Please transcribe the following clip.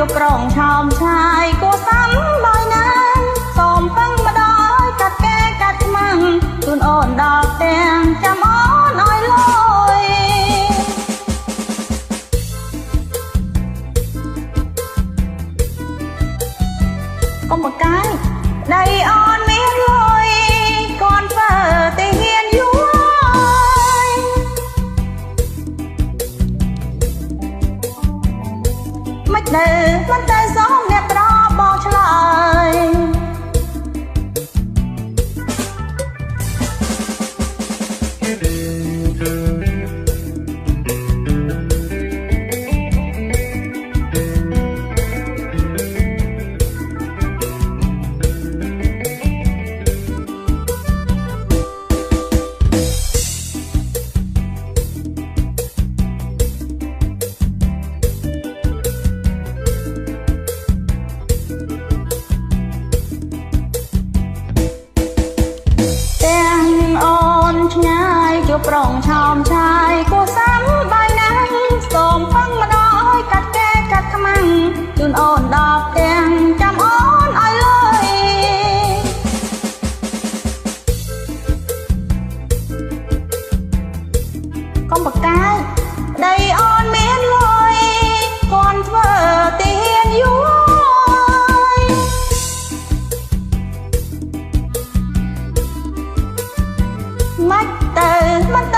ជួបក្រុងឆោមឆាយគួសាំដោយណានសូមពឹងមកដល់កាត់កែកាត់ខ្មាំងជូនអូនដល់ផ្ទាំងចាំអូនឲ្យលយកុំបកាយដីអូនមានលុយគាត់ធ្វើទីហ៊ានយូរមិនទៅមិនទៅសងអ្នកប្របងឆ្លើយឆ្ងាយជួបប្រងឆោមឆាយគួសាំបាយណាស់សូមពឹងមកដល់កាត់កែកាត់ខ្មាំងជូនអូនដល់ផ្ទាំងចាំអូនឲ្យលុយកុំបកាយដីអូនមានលុយគាត់ធ្វើទីហ៊ានយូរមិនទៅ